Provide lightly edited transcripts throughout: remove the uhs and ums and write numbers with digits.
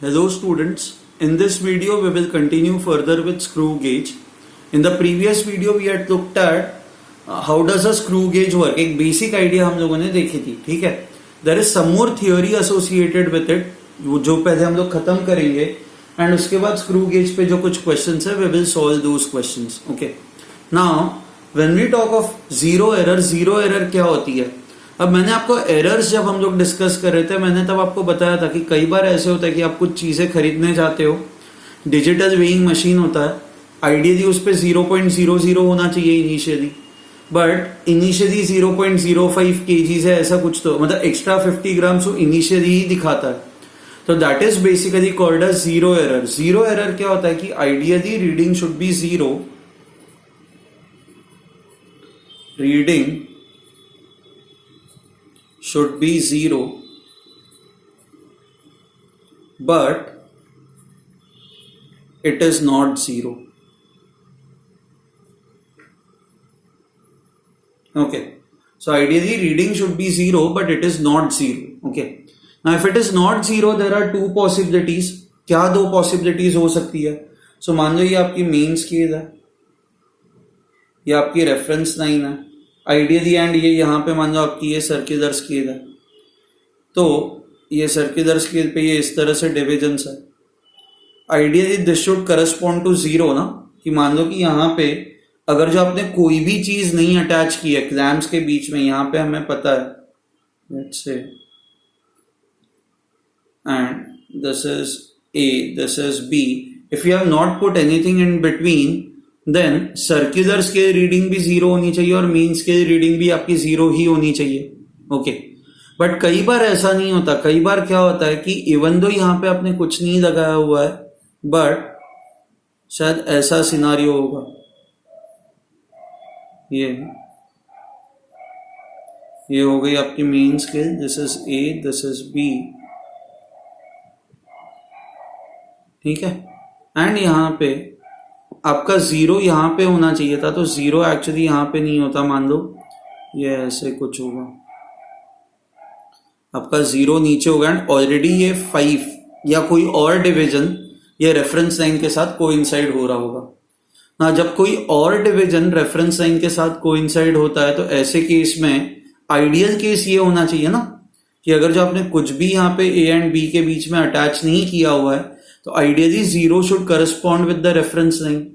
Hello students, in this video we will continue further with screw gauge. In the previous video we had looked at how does a screw gauge work. एक basic idea हम लोगों ने देखी थी, ठीक है. There is some more theory associated with it, जो पहले हम लोग खत्म करेंगे and उसके बाद screw gauge पे जो कुछ questions है we will solve those questions. Okay. Now when we talk of zero error क्या होती है? अब मैंने आपको एरर्स जब हम लोग डिस्कस कर रहे थे मैंने तब आपको बताया था कि कई बार ऐसे होता है कि आप कुछ चीजें खरीदने जाते हो, डिजिटल वेइंग मशीन होता है, आइडियली उस पर 0.00 होना चाहिए इनिशियली, बट इनिशियली 0.05 kgs है, ऐसा कुछ तो मतलब एक्स्ट्रा 50 ग्राम तो इनिशियली ही दिखाता है. तो that is basically called as zero error. Zero error क्या होता है कि ideally reading should be zero, reading should be zero, but it is not zero. Okay, so ideally reading should be zero, but it is not zero. Okay, now if it is not zero, there are two possibilities. क्या दो possibilities हो सकती है? So मान लो ये आपकी main scale है, ये आपकी रेफरेंस लाइन है आइडियली, एंड ये यहाँ पे मान लो आपकी ये सर्कुलर स्केल है, तो ये सर्कुलर स्केल पे ये इस तरह से डिविजन्स है. Ideally this should correspond to zero ना, कि मान लो कि यहाँ पे अगर जो आपने कोई भी चीज नहीं अटैच की है क्लैम्प्स के बीच में, यहाँ पे हमें पता है let's say, and this is A, this is B, if you have not put anything in between then circular scale reading भी जीरो होनी चाहिए और मेन स्केल रीडिंग भी आपकी जीरो ही होनी चाहिए. ओके, बट कई बार ऐसा नहीं होता. कई बार क्या होता है कि इवन दो यहाँ पे आपने कुछ नहीं लगाया हुआ है, बट शायद ऐसा सिनारियो होगा, ये हो गई आपकी main scale, this is A, this is B, ठीक है, एंड यहाँ पे आपका जीरो यहाँ पे होना चाहिए था, तो जीरो एक्चुअली यहाँ पे नहीं होता. मान लो ये ऐसे कुछ होगा, आपका जीरो नीचे होगा एंड ऑलरेडी ये 5 या कोई और डिवीजन ये रेफरेंस लाइन के साथ कोइंसाइड हो रहा होगा ना. जब कोई और डिवीजन रेफरेंस लाइन के साथ कोइंसाइड होता है तो ऐसे केस में आइडियल केस ये होना चाहिए ना कि अगर जो आपने कुछ भी यहाँ पे ए एंड बी के बीच में अटैच नहीं किया हुआ है तो ideally zero should correspond with the reference line.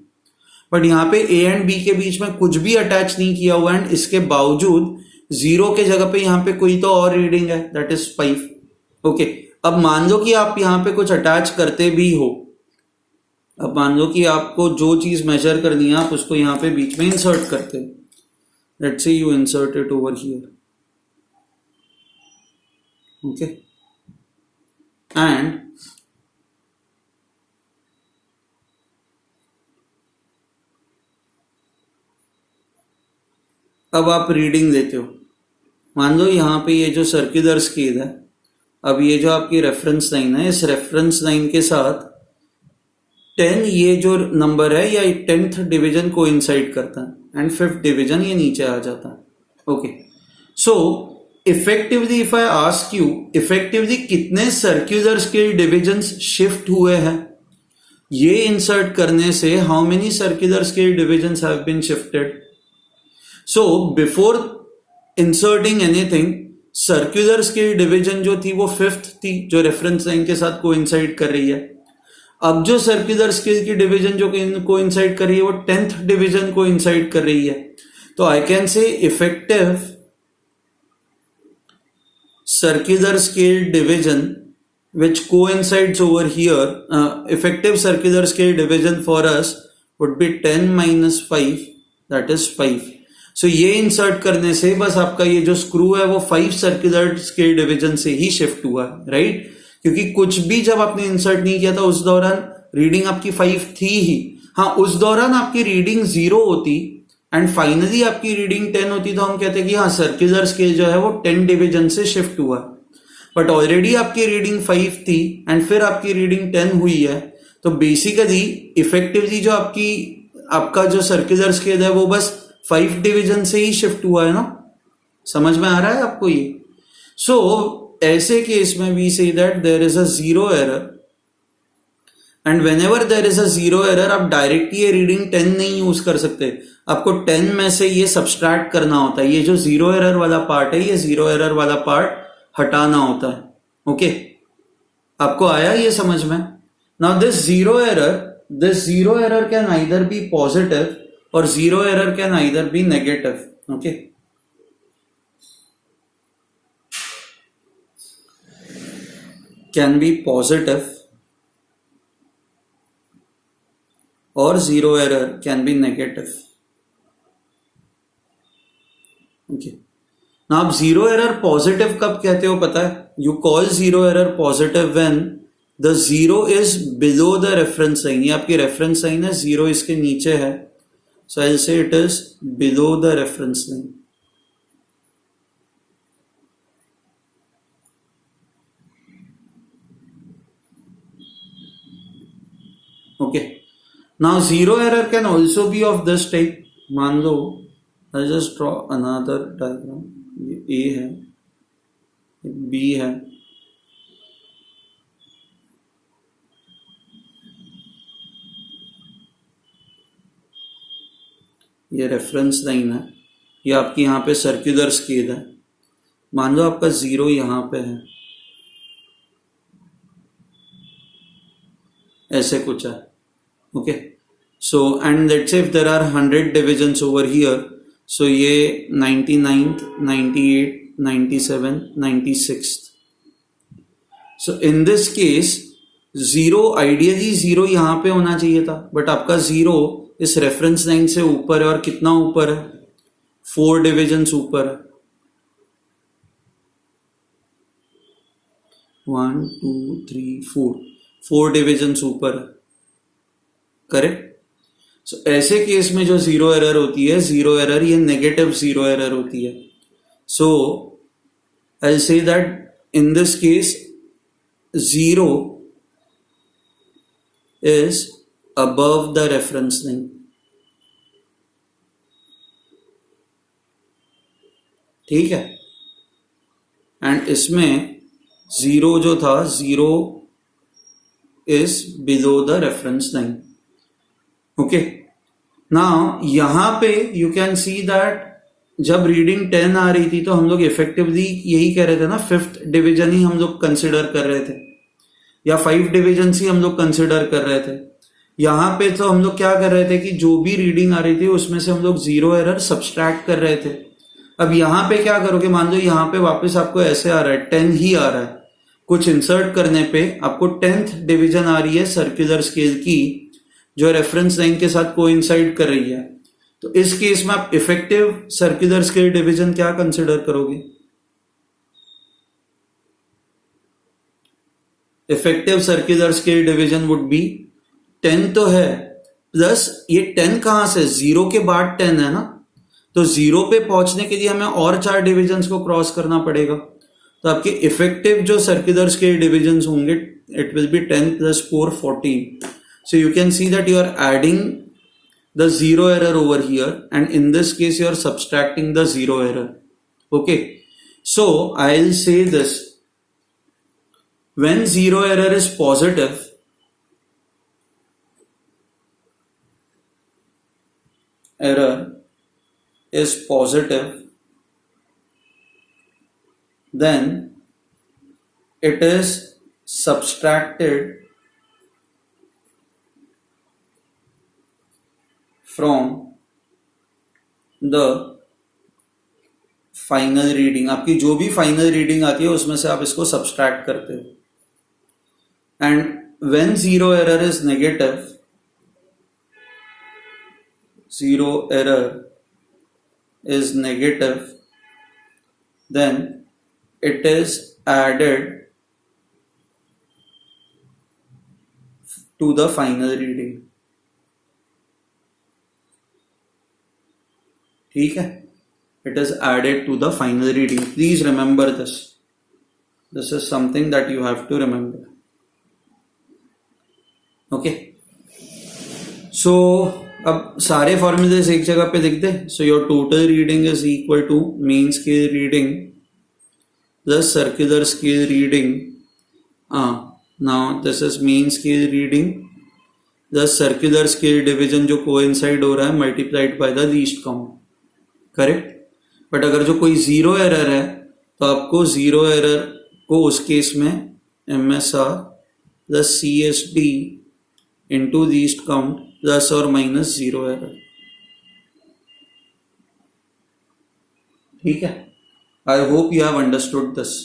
But यहाँ पे ए एंड बी के बीच में कुछ भी अटैच नहीं किया हुआ एंड इसके बावजूद जीरो के जगह पे यहाँ पे कोई तो और रीडिंग है, दैट इज 5. ओके, अब मान लो कि आप यहाँ पे कुछ अटैच करते भी हो, अब मान लो कि आपको जो चीज मेजर करनी है आप उसको यहाँ पे बीच में इंसर्ट करते हो. Let's say you insert it over here. Okay, and अब आप रीडिंग लेते हो. मान लो यहाँ पे ये जो सर्कुलर स्केल है, अब ये जो आपकी रेफरेंस लाइन है, इस रेफरेंस लाइन के साथ 10 ये जो नंबर है या 10th डिवीजन को इंसाइड करता है एंड 5th डिवीजन ये नीचे आ जाता है. Okay, so effectively if I ask you, effectively कितने सर्कुलर स्केल डिविजन्स शिफ्ट हुए हैं ये इंसर्ट करने से, how many circular scale divisions have been shifted. So before inserting anything, circular scale division जो थी वो 5th थी जो रेफरेंस लाइन के साथ कोइंसाइड कर रही है. अब जो सर्कुलर स्केल की डिवीजन जो कोइंसाइड कर रही है वो 10th डिवीजन को इंसाइड कर रही है. तो I can say effective circular scale division which coincides over here, effective circular scale division for us would be 10 minus 5, that is 5. सो ये इंसर्ट करने से बस आपका ये जो स्क्रू है वो 5 सर्कुलर स्केल डिवीजन से ही शिफ्ट हुआ, राइट? क्योंकि कुछ भी जब आपने इंसर्ट नहीं किया था उस दौरान रीडिंग आपकी 5 थी ही. हाँ, उस दौरान आपकी रीडिंग 0 होती एंड फाइनली आपकी रीडिंग 10 होती तो हम कहते कि हाँ सर्कुलर स्केल जो है वो 10 डिवीजन से शिफ्ट हुआ. बट ऑलरेडी आपकी रीडिंग 5 थी एंड फिर आपकी रीडिंग 10 हुई है, तो बेसिकली इफेक्टिवली जो आपका जो सर्कुलर स्केल है वो बस 5 डिवीजन से ही शिफ्ट हुआ है ना. समझ में आ रहा है आपको ये? सो ऐसे केस में we say that there is a zero error and whenever there is a zero error आप डायरेक्ट ये रीडिंग 10 नहीं यूज कर सकते, आपको 10 में से ये सब्सट्रैक्ट करना होता है, ये जो जीरो एरर वाला पार्ट है ये जीरो एरर वाला पार्ट हटाना होता है। ओके, आपको आया ये समझ में? Now this zero error can either be positive और zero error can either be negative. Okay, can be positive or zero error can be negative. Okay. Now आप zero error positive कब कहते हो पता है? You call zero error positive when the zero is below the reference line. ये आपकी reference line है, zero इसके नीचे है, so I'll say it is below the reference line. Okay. Now zero error can also be of this type. मान लो I'll just draw another diagram. ये A है, ये B है, ये रेफरेंस लाइन है, ये आपकी यहाँ पे सर्कुलर स्केल है। मान लो आपका जीरो यहाँ पे है, ऐसे कुछ है। Okay, so and let's say if there are 100 divisions over here, so ये 99th, 98th, 97th, 96th। So in this case zero, ideally zero यहां पे होना चाहिए था, बट आपका जीरो इस रेफरेंस लाइन से ऊपर है, और कितना ऊपर है? 4 डिविजन्स ऊपर है। 1 2 3 4 डिविजन्स ऊपर है, करेक्ट? सो ऐसे केस में जो जीरो एरर होती है, जीरो एरर ये नेगेटिव जीरो एरर होती है। So I say that in this case zero is above the reference line. ठीक है, एंड इसमें जीरो जो था, zero is below the reference line. Okay, now यहां पे यू कैन सी दैट जब रीडिंग 10 आ रही थी तो हम लोग इफेक्टिवली यही कह रहे थे ना, 5th डिवीजन ही हम लोग कंसिडर कर रहे थे, या 5 डिवीजन ही हम लोग कंसिडर कर रहे थे। यहां पे तो हम लोग क्या कर रहे थे कि जो भी रीडिंग आ रही थी उसमें से हम लोग जीरो एरर सब्सट्रैक्ट कर रहे थे। अब यहां पे क्या करोगे? मान लो यहां पे वापस आपको ऐसे आ रहा है, 10 ही आ रहा है, कुछ इंसर्ट करने पे आपको 10th डिवीजन आ रही है सर्कुलर स्केल की, जो रेफरेंस लाइन के साथ कोइंसाइड कर रही है। तो इस केस में आप इफेक्टिव सर्कुलर स्केल डिवीजन क्या कंसिडर करोगे? Effective circular scale division would be 10 तो है, प्लस ये 10 कहां से? जीरो के बाद 10 है ना, तो जीरो पे पहुंचने के लिए हमें और 4 डिविजन्स को क्रॉस करना पड़ेगा। तो आपके इफेक्टिव जो सर्कुलर स्केल डिविजन्स होंगे, it will be 10 + 4 14। So you can see that you are adding the zero error over here, and in this case you are subtracting the zero error. Okay, so I'll say this: when zero error is positive, then it is subtracted from the final reading. आपकी जो भी final reading आती है उसमें से आप इसको subtract करते हो। And when zero error is negative, zero error is negative, then it is added to the final reading. ठीक है, it is added to the final reading. Please remember this. This is something that you have to remember. Okay. So अब सारे formulas एक जगह पे लिख दे। So your total reading is equal to mean scale reading plus circular scale reading. Now this is mean scale reading the circular scale division जो coincide हो रहा है multiplied by the least count, correct. But अगर जो कोई zero error है तो आपको जीरो एरर को उस केस में MSR plus CSD into least count plus और माइनस जीरो एरर, ठीक है। I hope you have understood this.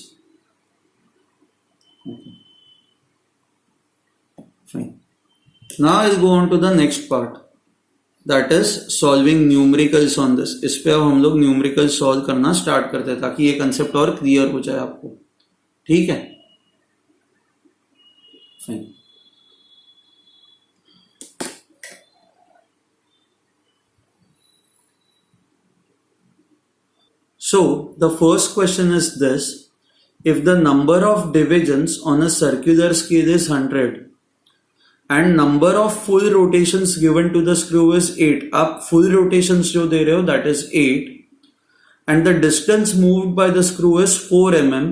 Fine. Now I'll go on to the next part, that is solving numericals on this. इस पे अब हम लोग numerical solve करना start करते हैं ताकि ये कंसेप्ट और क्लियर हो जाए आपको, ठीक है। Fine. So the first question is this: if the number of divisions on a circular scale is 100 and number of full rotations given to the screw is 8, आप full rotations जो दे रहे हो that is 8 and the distance moved by the screw is 4 mm,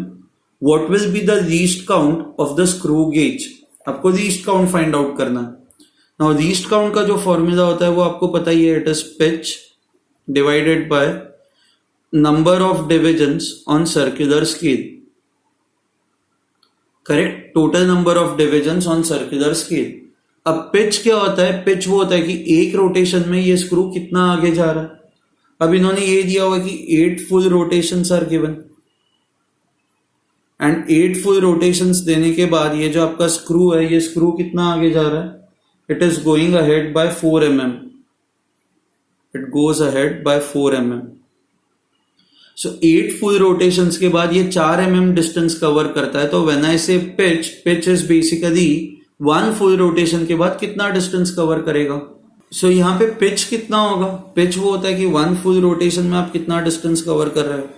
what will be the least count of the screw gauge? आपको least count find out करना है। Now least count का जो formula होता है वो आपको पता ही है, it is pitch divided by number of divisions on circular scale, correct, total number of divisions on circular scale। अब पिच क्या होता है? पिच वो होता है कि एक रोटेशन में ये स्क्रू कितना आगे जा रहा है। अब इन्होंने ये दिया हुआ कि 8 full rotations are given and 8 full rotations देने के बाद ये जो आपका स्क्रू है ये स्क्रू कितना आगे जा रहा है? It is going ahead by 4 mm, it goes ahead by 4 mm। So 8 full rotations के बाद ये 4 mm डिस्टेंस कवर करता है। तो व्हेन आई से pitch, pitch is basically 1 full rotation के बाद कितना डिस्टेंस कवर करेगा। सो यहाँ पे पिच कितना होगा? पिच वो होता है कि 1 फुल रोटेशन में आप कितना डिस्टेंस कवर कर रहे हो।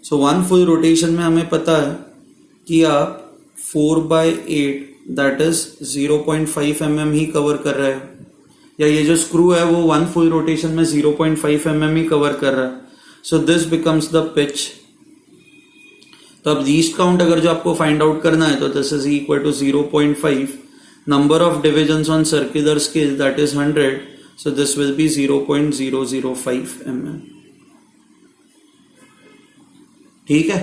सो 1 फुल रोटेशन में हमें पता है कि आप 4/8 that is 0.5 mm he cover कर रहे हो, या ये जो स्क्रू है वो 1 फुल रोटेशन में 0.5 mm ही कवर कर रहा है। So this becomes the pitch। तो अब लीस्ट काउंट अगर जो आपको फाइंड आउट करना है तो this is equal to 0.5 number of divisions on circular scale that is 100, so this will be 0.005 mm, ठीक है।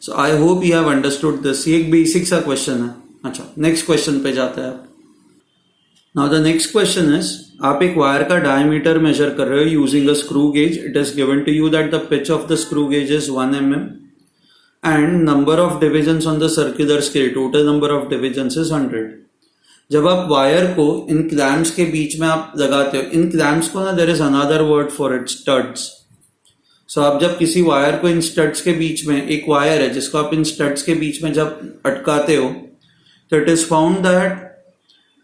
So I hope you have understood this। ये एक बेसिक सा क्वेश्चन है। अच्छा, नेक्स्ट क्वेश्चन पे जाते हैं आप। Now the next question is, आप एक वायर का डायमीटर मेजर कर रहे हो using a screw gauge. It is given to you that the pitch of the screw gauge is 1 mm and number of divisions on the circular scale, total number of divisions is 100। जब आप wire को इन clamps के बीच में आप लगाते हो, इन clamps को ना there is another word for it, studs. So आप जब किसी वायर को इन स्टड्स के बीच में, एक वायर है जिसको आप इन स्टड्स के बीच में जब अटकाते हो तो इट इज फाउंड दैट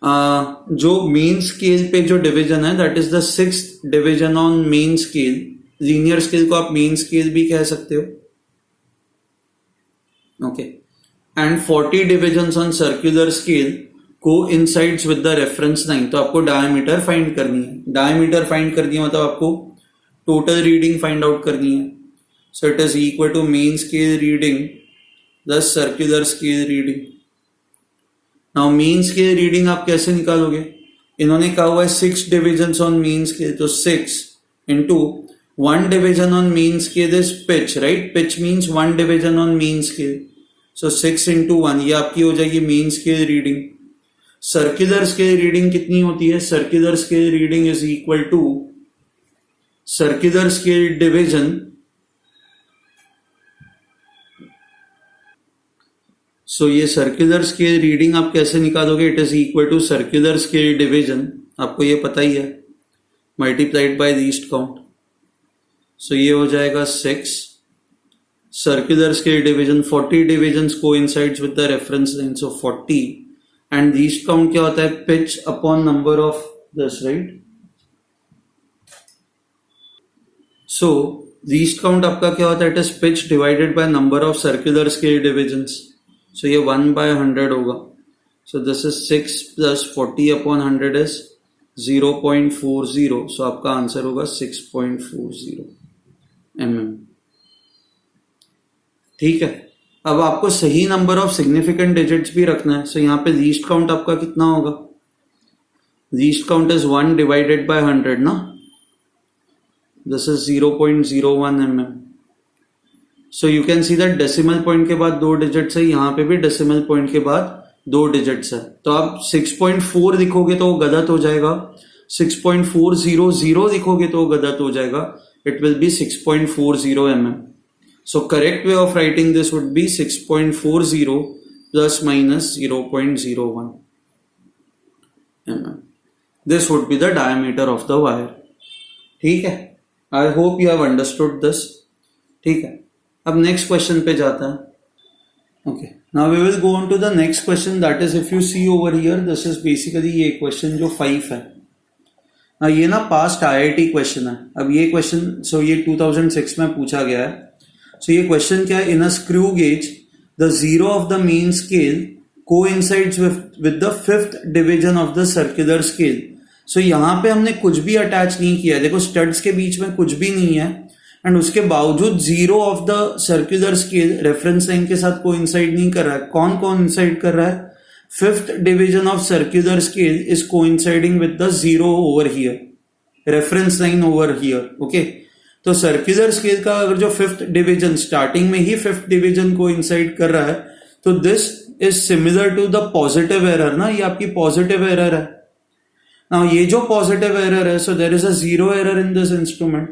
जो मेन स्केल पे जो डिवीजन है that is the 6th division on main scale. Linear scale को आप मेन स्केल भी कह सकते हो, okay. And 40 divisions on circular scale coincides with the reference line. तो आपको डायमीटर फाइंड करनी है। डायमीटर फाइंड करनी है मतलब आपको टोटल रीडिंग फाइंड आउट करनी है। So it is equal to main scale reading plus circular scale reading. Now main scale reading आप कैसे निकालोगे? इन्होंने कहा हुआ है 6 डिविजन्स ऑन मेन स्केल, तो 6 into 1 division on main scale is pitch, right? Pitch means 1 division on main scale, so 6 into 1 ये आपकी हो जाएगी main scale reading. Circular scale reading कितनी होती है? Circular scale reading is equal to circular scale division, so ये circular scale reading आप कैसे निकालोगे? It is equal to circular scale division, आपको ये पता ही है, मल्टीप्लाइड बाय लीस्ट काउंट। सो ये हो जाएगा 6 circular scale division, 40 divisions coincides with the reference line, so 40 and least count क्या होता है? Pitch upon number of this, right? So least count आपका क्या होता है? It is pitch divided by number of circular scale divisions, so ये 1/100 होगा। So this is 6 plus 40 upon 100 is 0.40, so आपका आंसर होगा 6.40 mm, ठीक है। अब आपको सही नंबर ऑफ सिग्निफिकेंट डिजिट्स भी रखना है। सो यहाँ पे लीस्ट काउंट आपका कितना होगा? Least count is 1 divided by 100 ना. This is 0.01 mm. So you can see that decimal point के बाद 2 डिजिट्स है, यहाँ पे भी डेसिमल पॉइंट के बाद 2 डिजिट्स है. तो आप 6.4 लिखोगे तो वो गलत हो जाएगा, 6.400 लिखोगे तो वो गलत हो जाएगा. It will be 6.40 mm. So correct way of writing this would be 6.40 plus minus 0.01 mm. This would be the diameter of the wire. ठीक है. I hope you have understood this. ठीक है. अब next question पे जाता है. Okay. Now we will go on to the next question. That is, if you see over here, this is basically ये question जो 5 है. ये ना past IIT question है. अब ये question, so ये 2006 में पूछा गया है. So ये क्वेश्चन क्या है? In a screw gauge the zero of the main scale coincides with the fifth division of the circular scale. So यहाँ पे हमने कुछ भी अटैच नहीं किया है. देखो स्टड्स के बीच में कुछ भी नहीं है एंड उसके बावजूद zero of the circular scale reference line के साथ कोइंसाइड नहीं कर रहा है. कौन कोइंसाइड कर रहा है? Fifth division of circular scale is coinciding with the zero over here, reference line over here. Okay. तो सर्कुलर स्केल का अगर जो फिफ्थ डिवीजन स्टार्टिंग में ही फिफ्थ डिवीजन को इंसाइड कर रहा है तो this is similar to the positive error ना. ये आपकी पॉजिटिव एरर है ना. ये जो पॉजिटिव एरर है, so there is a zero error in this instrument.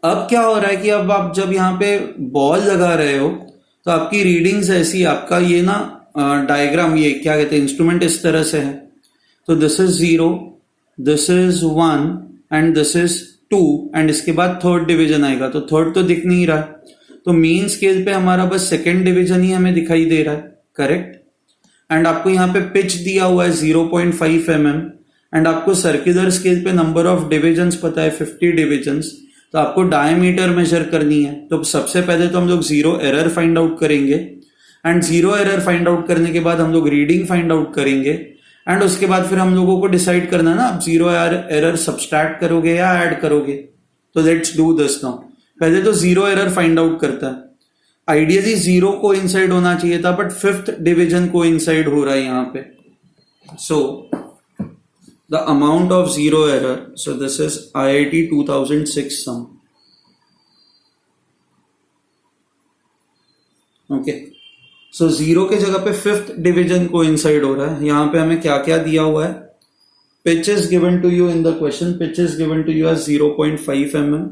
अब क्या हो रहा है कि अब आप जब यहाँ पे बॉल लगा रहे हो तो आपकी रीडिंग्स ऐसी, आपका ये ना डायग्राम, ये क्या कहते हैं, इंस्ट्रूमेंट इस तरह से है. तो this is 0, this is 1 and this is 2 and इसके बाद थर्ड डिवीजन आएगा. तो थर्ड तो दिख नहीं रहा, तो मेन स्केल पे हमारा बस सेकेंड डिवीजन ही हमें दिखाई दे रहा है. करेक्ट. एंड आपको यहाँ पे पिच दिया हुआ है 0.5 mm एंड आपको सर्कुलर स्केल पे नंबर ऑफ डिविजन्स पता है 50 डिविजन्स. तो आपको डायमीटर मेजर करनी है. तो सबसे पहले तो हम लोग जीरो एरर फाइंड आउट करेंगे and zero error find out करने के बाद हम लोग रीडिंग फाइंड आउट करेंगे एंड उसके बाद फिर हम लोगों को डिसाइड करना है ना, आप जीरो एरर सब्सट्रैक्ट करोगे या ऐड करोगे. तो लेट्स डू दिस नाउ. पहले तो जीरो एरर फाइंड आउट करता है. आइडियली जीरो को इनसाइड होना चाहिए था, बट फिफ्थ डिवीजन को इनसाइड हो रहा है यहाँ पे. So the amount of zero error, so this is IIT 2006 sum. Okay. So zero के जगह पे फिफ्थ डिवीजन को इनसाइड हो रहा है. यहां पे हमें क्या क्या दिया हुआ है? Pitch is given to you in the question. Pitch is given to you as 0.5 mm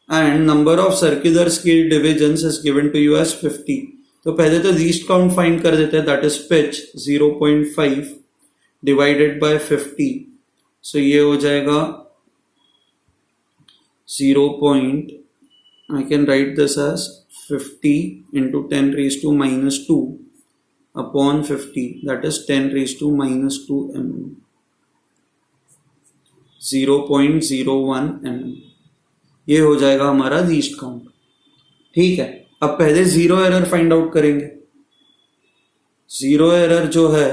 and number of circular scale divisions is given to you as 50. तो पहले तो लीस्ट काउंट फाइंड कर देते हैं. That is pitch 0.5 divided by 50. सो ये हो जाएगा 0. I can write this as 50 into 10 raised to minus 2 upon 50, that is 10 raised to minus 2 mm. 0.01 mm. ये हो जाएगा हमारा लीस्ट काउंट. ठीक है. अब पहले जीरो एरर फाइंड आउट करेंगे. जीरो एरर जो है,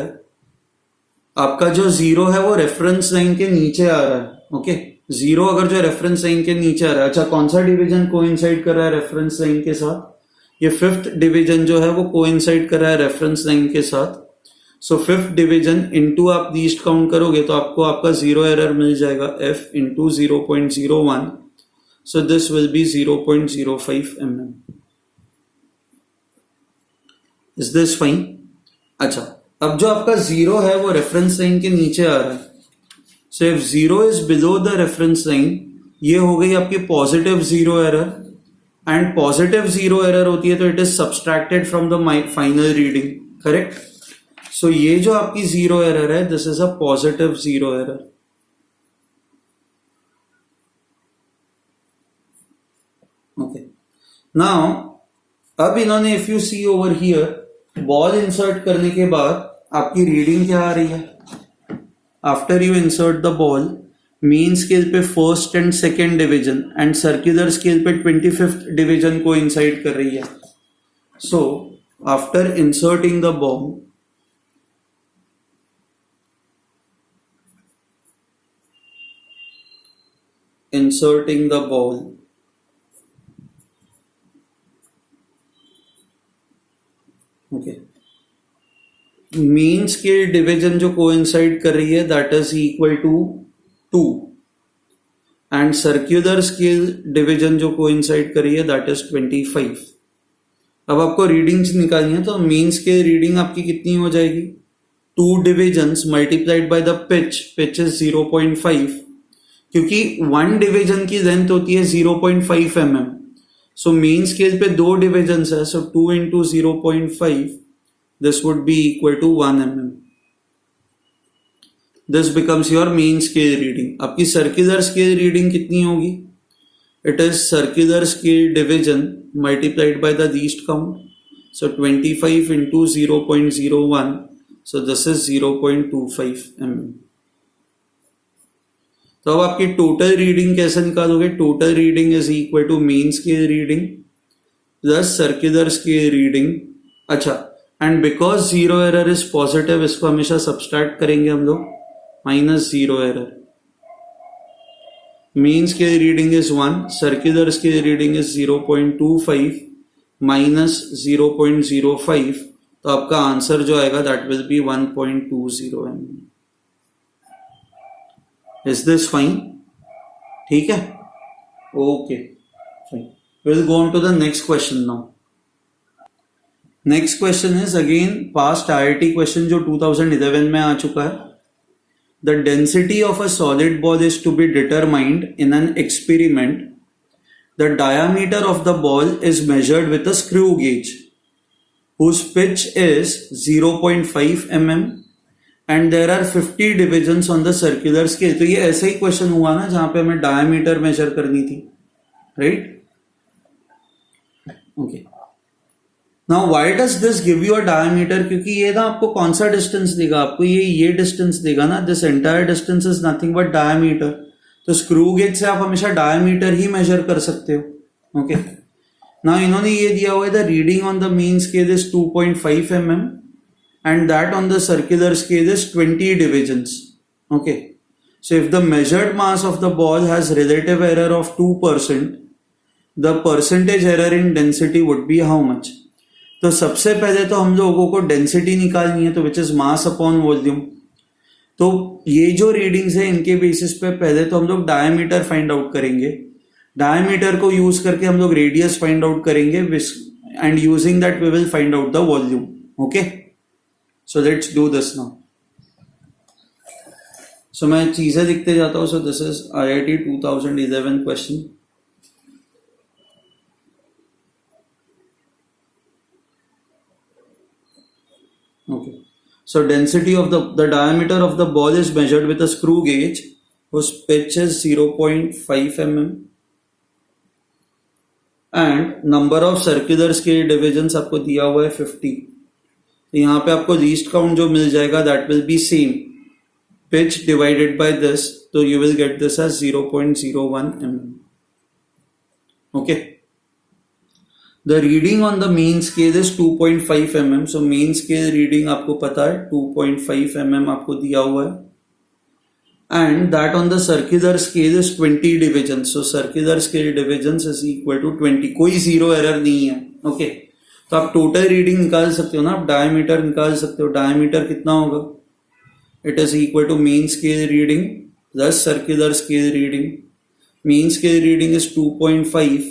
आपका जो जीरो है वो रेफरेंस लाइन के नीचे आ रहा है. ओके. जीरो अगर जो रेफरेंस लाइन के नीचे आ रहा है, अच्छा कौन सा डिवीजन कोइंसाइड कर रहा है रेफरेंस लाइन के साथ? ये फिफ्थ डिवीजन जो है वो कोइंसाइड कर रहा है रेफरेंस लाइन के साथ. सो फिफ्थ डिवीजन इनटू आप लीस्ट काउंट करोगे तो आपको आपका जीरो एरर मिल जाएगा f into 0.01. So this will B 0.05 mm. Is this fine? अच्छा, अब जो आपका जीरो है वो रेफरेंस लाइन के नीचे आ रहा है. So if zero is below the reference line, ये हो गई आपकी positive zero error and positive zero error होती है तो it is subtracted from the final reading. Correct. So ये जो आपकी जीरो एरर है, this is a positive zero error. Okay. Now अब इन्होंने, if you see over here, ball insert करने के बाद आपकी रीडिंग क्या आ रही है? After you insert the ball, main scale पे first and second division and circular scale पे 25th डिवीजन को इंसाइड कर रही है. So after inserting the ball, inserting the ball. Okay. Main scale division जो कोइंसाइड कर रही है that is equal to 2 and circular scale division जो कोइंसाइड कर रही है दैट इज 25। अब आपको रीडिंग्स निकालनी है, तो मीन स्केल रीडिंग आपकी कितनी हो जाएगी, 2 divisions multiplied by the pitch is 0.5, क्योंकि 1 डिवीजन की लेंथ होती है 0.5 mm, सो मीन स्केल पे 2 डिविजन्स है, सो 2 into 0.5 this would be equal to 1 mm. This becomes your mean scale reading. आपकी circular scale reading कितनी होगी, it is circular scale division multiplied by the least count, so 25 into 0.01, so this is 0.25 mm. तो अब आपकी total reading कैसे निकालोगे, total reading is equal to mean scale reading plus circular scale reading. अच्छा, and because zero error is positive, इसको हमेशा subtract करेंगे हम लोग, minus zero error. Mean scale reading is 1, circular scale reading is 0.25 minus 0.05, तो आपका answer जो आएगा that will be 1.20 mm। Is this fine? ठीक है, okay fine. We'll go on to the next question now. Next question is again past IIT question जो 2011 में आ चुका है। The density of a solid ball is to be determined in an experiment. The diameter of the ball is measured with a screw gauge whose pitch is 0.5 mm and there are 50 divisions on the circular scale। तो ये ऐसा ही question हुआ ना जहां पे हमें diameter major करनी थी, right? Okay, now why does this give you a diameter, क्योंकि ये ना आपको कौन सा डिस्टेंस देगा, आपको ये डिस्टेंस देगा ना, this entire distance is nothing but diameter. तो स्क्रू गेज से आप हमेशा डायमीटर ही मेजर कर सकते हो। ओके, नाउ इन्होंने ये दिया हुआ है the reading on the mean scale is 2.5 mm and that on the circular scale is 20 divisions. Okay, so if the measured mass of the ball has relative error of 2%, the percentage error in density would be how much? तो सबसे पहले तो हम लोगों को density निकालनी है, तो which is mass upon volume. तो ये जो रीडिंग्स है इनके बेसिस पे पहले तो हम लोग डायमीटर फाइंड आउट करेंगे, डायमीटर को यूज करके हम लोग रेडियस फाइंड आउट करेंगे and using that we will find out the volume. Okay, so let's do this now. So मैं चीजें लिखते जाता हूं। So this is IIT 2011 question. Okay, so density of the diameter of the ball is measured with a screw gauge whose pitch is 0.5 mm and number of circular scale divisions आपको दिया हुआ है 50। तो यहाँ पे आपको लीस्ट काउंट जो मिल जाएगा that will be same, pitch divided by this, तो you will get this as 0.01 mm। Okay, the reading on the main scale is 2.5 mm, so main scale reading आपको पता है 2.5 mm आपको दिया हुआ है and that on the circular scale is 20 division, so circular scale division is equal to 20, कोई zero error नहीं है। ओके, तो आप टोटल रीडिंग निकाल सकते हो ना, आप डायमीटर निकाल सकते हो। डायमीटर कितना होगा, it is equal to main scale reading plus circular scale reading. Main scale reading is 2.5,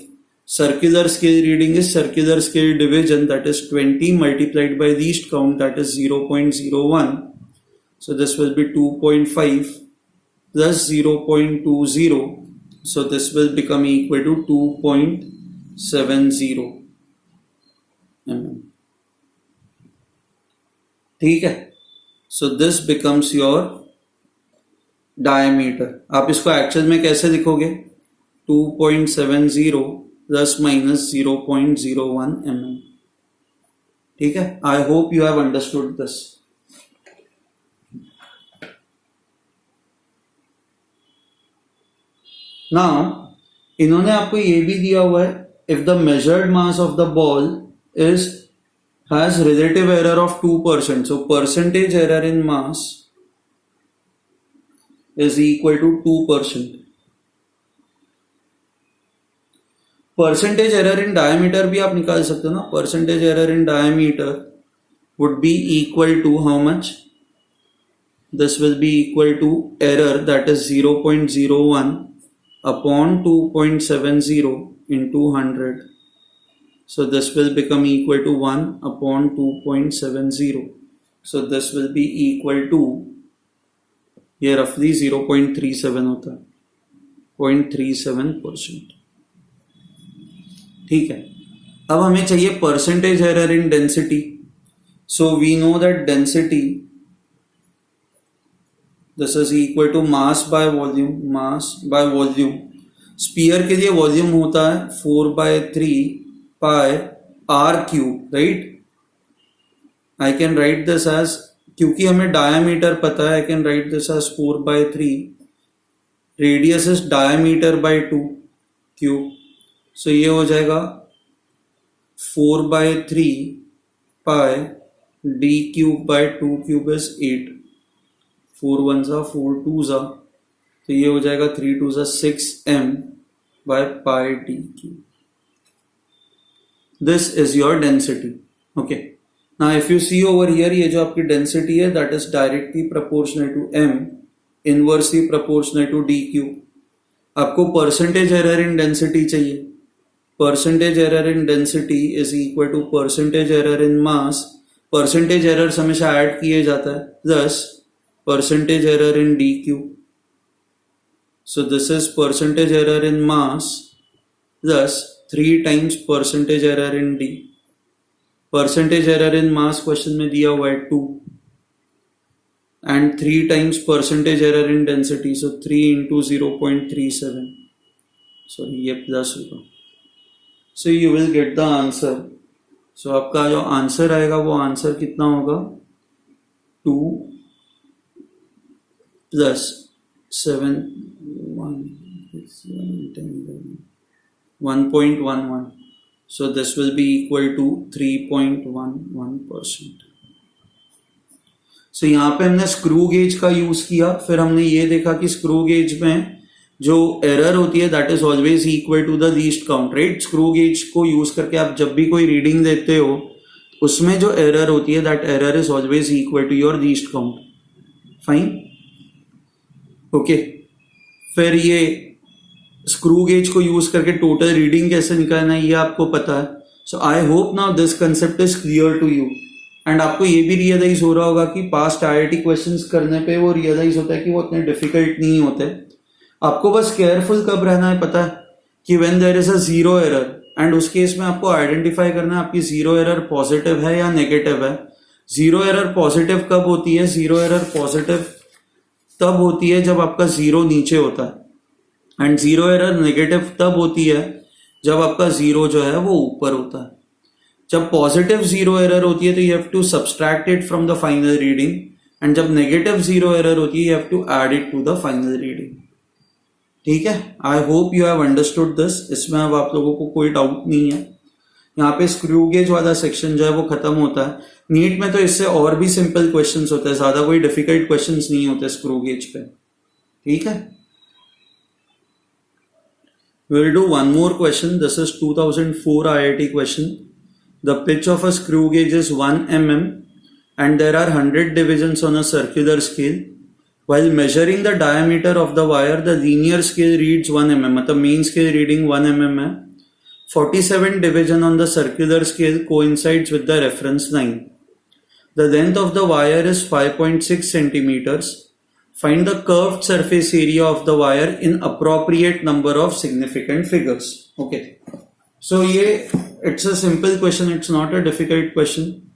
circular scale reading is circular scale division that is 20 multiplied by least count that is 0.01, so this will be 2.5 plus 0.20, so this will become equal to 2.70 mm। ठीक है, so this becomes your diameter. आप इसको actual में कैसे लिखोगे, 2.70 plus minus 0.01 mm। ठीक है, I hope you have understood this. Now इन्होंने आपको ये भी दिया हुआ है, if the measured mass of the ball has relative error of 2%, so percentage error in mass is equal to 2%. percentage error in diameter भी आप निकाल सकते हो ना, percentage error in diameter would be equal to how much? This will be equal to error, that is 0.01 upon 2.70 into 100. So this will become equal to 1 upon 2.70. So this will be equal to, ये roughly 0.37 होता है, 0.37%. ठीक है. अब हमें चाहिए percentage error in density. So we know that density, this is equal to mass by volume. Mass by volume, sphere के लिए वॉल्यूम होता है 4/3 pi r cube, right. I can write this as, क्योंकि हमें डायमीटर पता है, I can write this as 4/3. Radius is diameter by 2 cube. So ये हो जाएगा 4/3 pi d cube by 2 cube is 8. 4 1s are 4 2s are, तो ये हो जाएगा 3 2s are 6m by pi d cube. This is your density. Okay. Now if you see over here, ये जो आपकी density है, that is directly proportional to m, inversely proportional to d cube. आपको percentage error in density चाहिए. Percentage error in density is equal to percentage error in mass. Percentage error हमेशा add किए जाता है, thus percentage error in d cube. So this is percentage error in mass, thus 3 times percentage error in d. Percentage error in mass question में दिया हुआ है 2, and 3 times percentage error in density, so 3 into 0.37. Sorry, ये plus होगा. So you will get the answer. So आपका जो answer आएगा वो आंसर कितना होगा? 2 plus 7 1 6 7 10 11 1.11. So this will be equal to 3.11%. So यहाँ पे हमने स्क्रू गेज का यूज किया. फिर हमने ये देखा कि स्क्रू गेज में जो एरर होती है that is always equal to the least count, right. Screw gauge को यूज करके आप जब भी कोई रीडिंग देते हो उसमें जो एरर होती है that error is always equal to your least count. Fine. Okay. फिर ये स्क्रू गेज को यूज करके टोटल रीडिंग कैसे निकालना है ये आपको पता है. So I hope now this concept is clear to you. And आपको ये भी रियलाइज हो रहा होगा कि पास्ट IIT क्वेश्चंस करने पे वो रियलाइज होता है कि वो उतने डिफिकल्ट नहीं होते. आपको बस केयरफुल कब रहना है पता है, कि when there is a zero error, and उस केस में आपको आइडेंटिफाई करना है आपकी जीरो एरर पॉजिटिव है या नेगेटिव है. जीरो एरर पॉजिटिव कब होती है? जीरो एरर पॉजिटिव तब होती है जब आपका जीरो नीचे होता है, एंड जीरो एरर नेगेटिव तब होती है जब आपका जीरो जो है वो ऊपर होता है. जब पॉजिटिव जीरो एरर होती है तो you have to subtract it from the final reading, and जब नेगेटिव जीरो एरर होती है you have to add it to the final reading. ठीक है. I hope you have understood this. इसमें अब आप लोगों को कोई डाउट नहीं है. यहाँ पे स्क्रू गेज वाला सेक्शन जो है वो खत्म होता है. नीट में तो इससे और भी सिंपल क्वेश्चंस होते हैं, ज्यादा कोई डिफिकल्ट क्वेश्चंस नहीं होते स्क्रू गेज पे. ठीक है. We will do one more question. This is 2004 IIT question. The pitch of a screw gauge is 1 mm and there are 100 divisions on a circular scale. While measuring the diameter of the wire, the linear scale reads 1 mm. मतलब main scale reading 1 mm है. 47 division on the circular scale coincides with the reference line. The length of the wire is 5.6 centimeters. Find the curved surface area of the wire in appropriate number of significant figures. Okay. So it's a simple question. It's not a difficult question.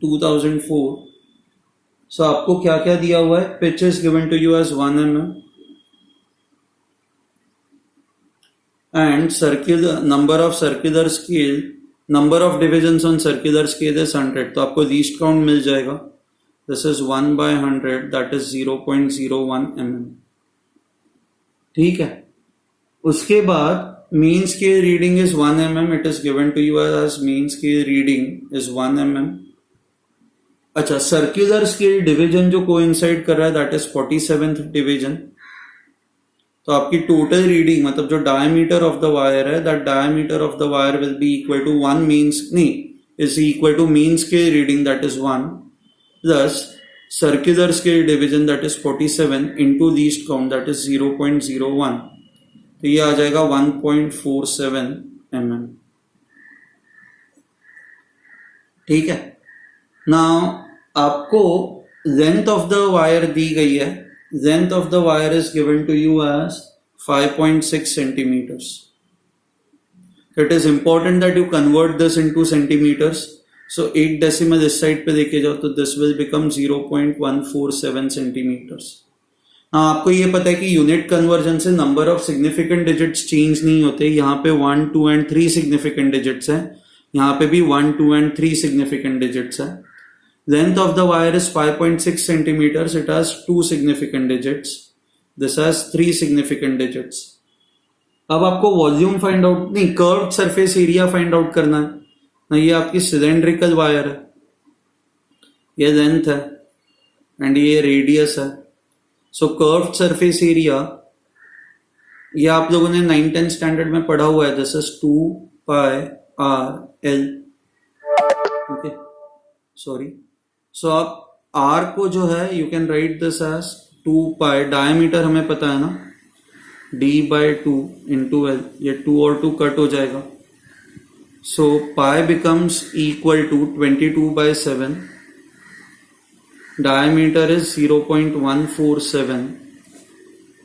2004. So आपको क्या क्या दिया हुआ है? Pitch is given to you as 1 mm. And number of circular scale, number of divisions on circular scale is 100. तो आपको least count मिल जाएगा. This is 1/100, that is 0.01 mm. ठीक है. उसके बाद mean scale reading is 1 mm. It is given to you as mean scale reading is 1 mm. अच्छा, circular scale division जो coincide कर रहा है that is 47th division. तो आपकी total reading मतलब जो diameter of the wire है, that diameter of the wire will be equal to 1 means नहीं, is equal to mean scale reading, that is 1, plus circular scale division, that is 47, into least count, that is 0.01. तो ये आ जाएगा 1.47 mm. ठीक है. Now आपको length of the wire दी गई है. Length of the wire is given to you as 5.6 centimeters. It is important that you convert this into centimeters. So 8 decimal इस साइड पे लेके जाओ तो this will become 0.147 centimeters. हाँ, आपको ये पता है कि यूनिट कन्वर्जन से number of significant digits change नहीं होते. यहाँ पे 1, 2 and 3 सिग्निफिकेंट डिजिट्स हैं. यहाँ पे भी 1, 2 and 3 सिग्निफिकेंट डिजिट्स हैं. Length of the wire is 5.6 centimeters. It has 2 significant digits. This has 3 significant digits. अब आपको वॉल्यूम फाइंड आउट नहीं, curved surface area find out करना है ना. ये आपकी सिलेंड्रिकल वायर है, ये लेंथ है एंड ये रेडियस है. सो कर्व्ड सरफेस एरिया ये आप लोगों ने 9th-10th स्टैंडर्ड में पढ़ा हुआ है. This is 2 pi r l. Okay, sorry. So आप आर को जो है you can write this as 2 pi. Diameter हमें पता है ना, d by 2 into L. ये 2 और 2 कट हो जाएगा. So pi becomes equal to 22 by 7. Diameter is 0.147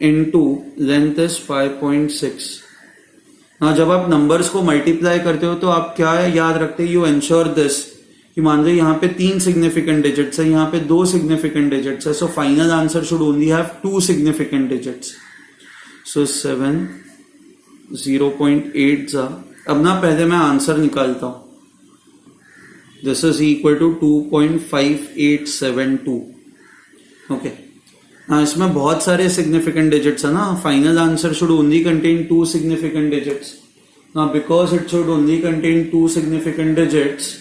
into length is 5.6. ना जब आप नंबर्स को मल्टीप्लाई करते हो तो आप क्या याद रखते हो, यू एंश्योर दिस कि मान लो यहाँ पे 3 सिग्निफिकेंट डिजिट्स है, यहाँ पे 2 सिग्निफिकेंट डिजिट्स है. So final answer should only have 2 significant digits. So 7 0.8 जा. अब ना पहले मैं आंसर निकालता हूं. This is equal to 2.5872. Okay, हाँ इसमें बहुत सारे सिग्निफिकेंट डिजिट्स है ना. Final answer should only contain 2 significant digits. ना because it should only contain 2 significant digits,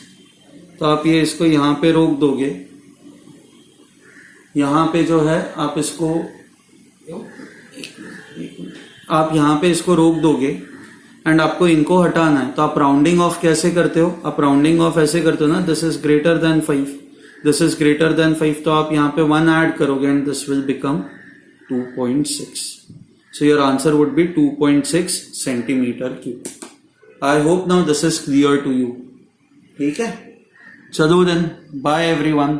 तो आप ये इसको यहां पे रोक दोगे. यहां पे जो है आप इसको यहां पे इसको रोक दोगे एंड आपको इनको हटाना है. तो आप राउंडिंग ऑफ कैसे करते हो, आप राउंडिंग ऑफ ऐसे करते हो ना, this is greater than 5, this is greater than 5. तो आप यहां पे 1 ऐड करोगे and this will become 2.6. So your answer would be 2.6 centimetre cube. I hope now this is clear to you. ठीक है, चलो देन, बाय एवरीवन.